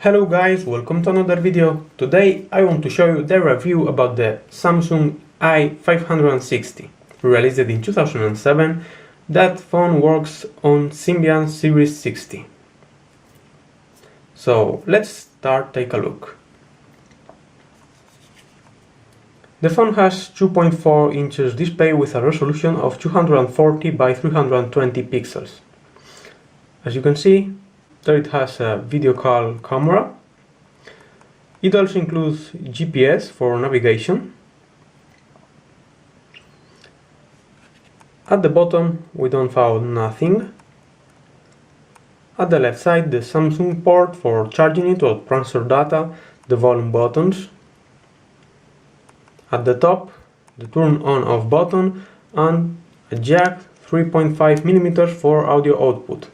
Hello guys, welcome to another video. Today I want to show you the review about the Samsung i560, released in 2007. That phone works on Symbian Series 60. So let's start, take a look. The phone has 2.4 inches display with a resolution of 240 by 320 pixels. As you can see, there it has a video call camera. It also includes GPS for navigation. At the bottom we don't find nothing. At the left side the Samsung port for charging it or transfer data, the volume buttons. At the top the turn on off button and a jack 3.5mm for audio output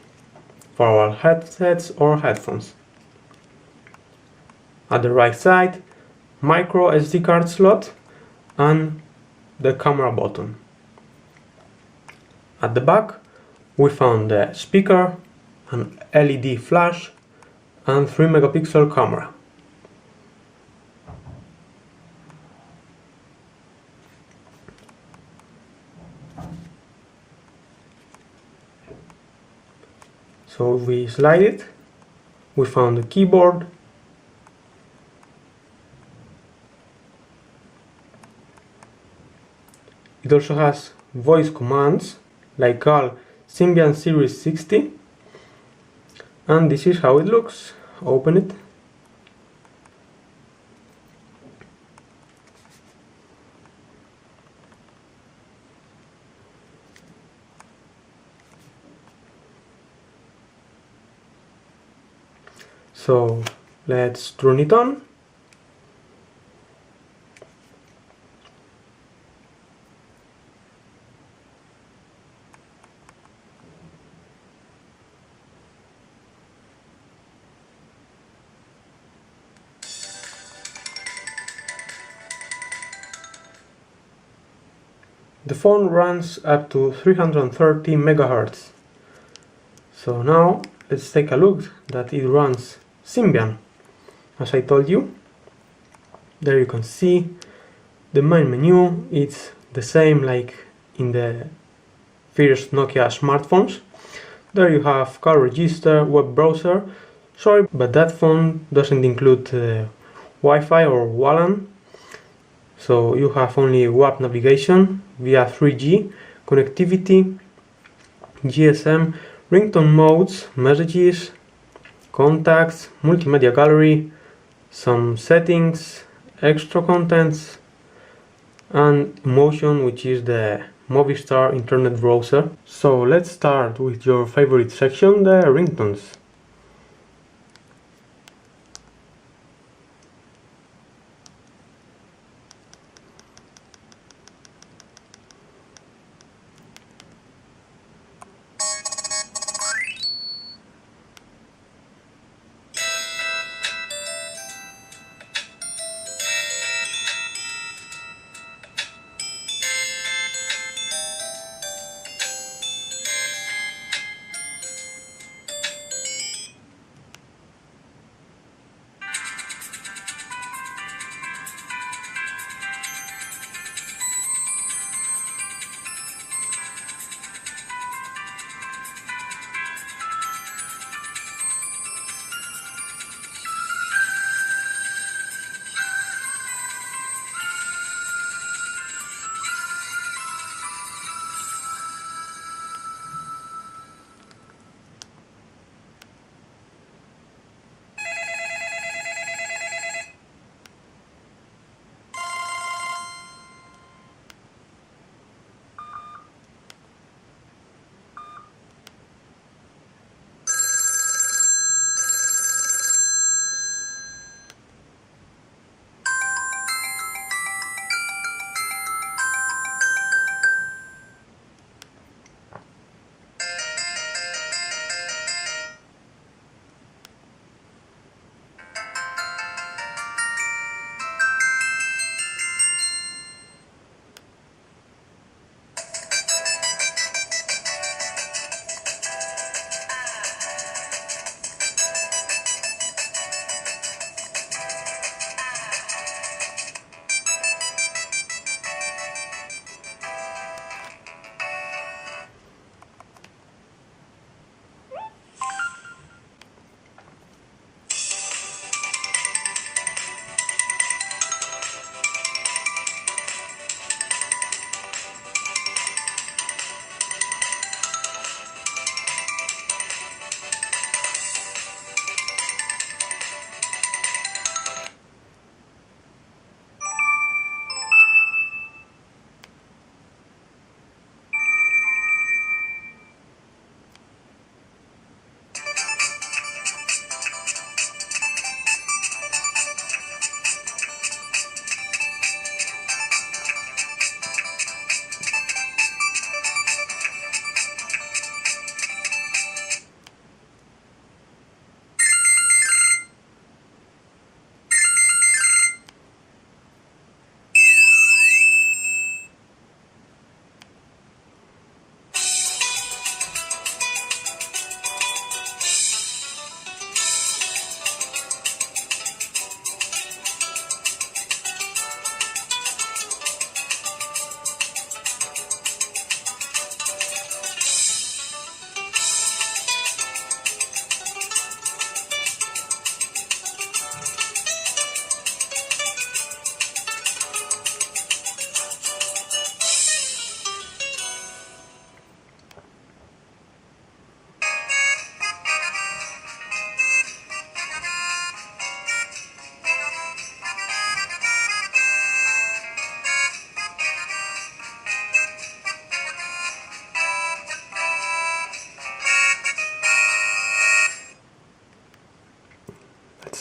for our headsets or headphones. At the right side, micro SD card slot and the camera button. At the back, we found the speaker, an LED flash and 3-megapixel camera. So if we slide it, we found the keyboard, it also has voice commands like all Symbian Series 60, and this is how it looks. Open it. So let's turn it on. The phone runs up to 330 MHz. So now let's take a look that it runs Symbian. As I told you, there you can see the main menu. It's the same like in the first Nokia smartphones. There you have call register, web browser. Sorry, but that phone doesn't include Wi-Fi or WLAN. So you have only WAP navigation via 3G, connectivity, GSM, ringtone modes, messages, contacts, multimedia gallery, some settings, extra contents, and Emotion, which is the Movistar internet browser. So let's start with your favorite section, the ringtones.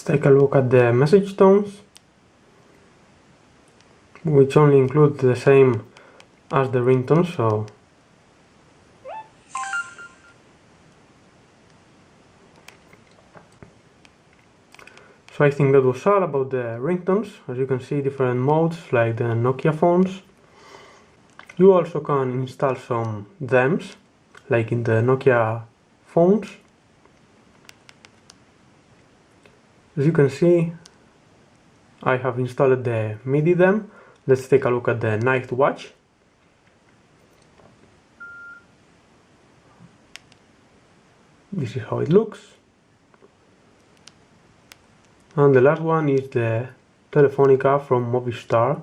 take a look at the message tones, which only include the same as the ringtones, so I think that was all about the ringtones. As you can see, different modes like the Nokia phones. You also can install some themes like in the Nokia phones. As you can see, I have installed the MIDI theme. Let's take a look at the night watch. This is how it looks. And the last one is the Telefonica from Movistar.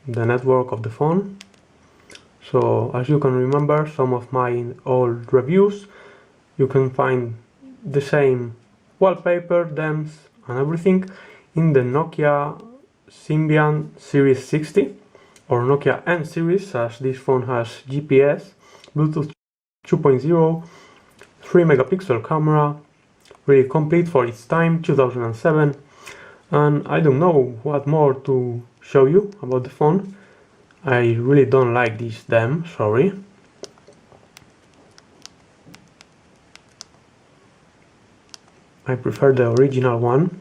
The network of the phone. So as you can remember some of my old reviews, you can find the same wallpaper, themes and everything in the Nokia Symbian Series 60 or Nokia N series, as this phone has GPS, Bluetooth 2.0, 3 megapixel camera, really complete for its time, 2007, and I don't know what more to show you about the phone. I really don't like this theme, sorry. I prefer the original one.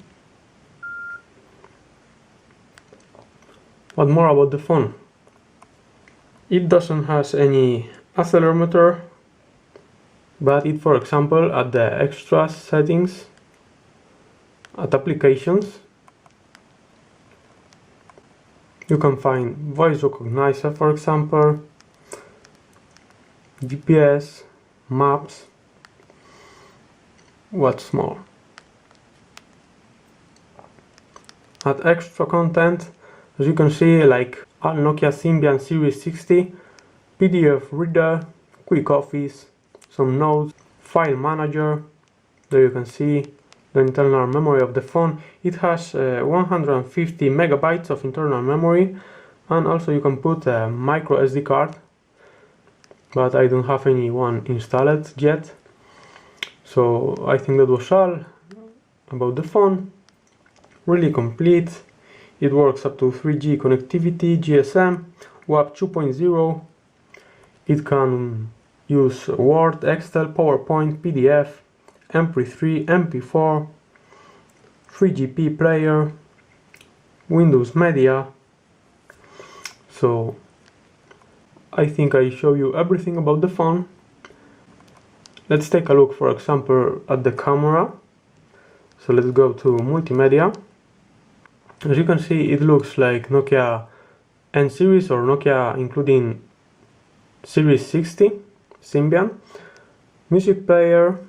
What more about the phone? It doesn't have any accelerometer, but it, for example, at the extra settings, at applications, you can find voice recognizer, for example, GPS, maps, what's more. At extra content, as you can see, like Nokia Symbian Series 60, PDF reader, quick office, some notes, file manager. There you can see the internal memory of the phone. It has 150 megabytes of internal memory, and also you can put a micro SD card, but I don't have any one installed yet. So I think that was all about the phone. Really complete. It works up to 3G connectivity, GSM, WAP 2.0. It can use Word, Excel, PowerPoint, PDF, MP3, MP4, 3GP player, Windows Media. So I think I show you everything about the phone. Let's take a look, for example, at the camera. So let's go to multimedia. As you can see, it looks like Nokia N series or Nokia including Series 60 Symbian. Music player,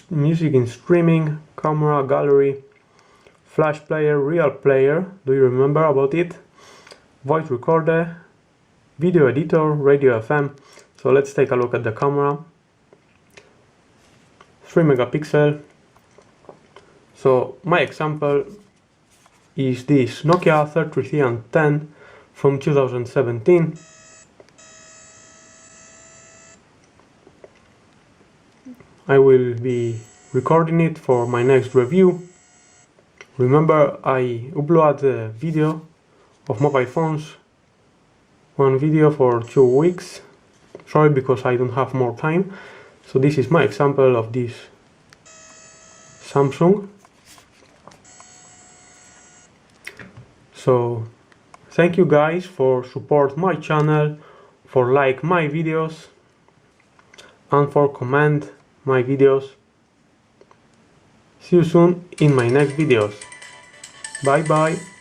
music in streaming, camera, gallery, flash player, real player, do you remember about it? Voice recorder, video editor, radio FM. So let's take a look at the camera. 3 megapixel. So my example is this Nokia 3310 from 2017. I will be recording it for my next review. Remember, I upload a video of mobile phones, one video for 2 weeks. Sorry, because I don't have more time. So this is my example of this Samsung. So thank you guys for support my channel, for like my videos and for comment my videos. See you soon in my next videos. Bye bye.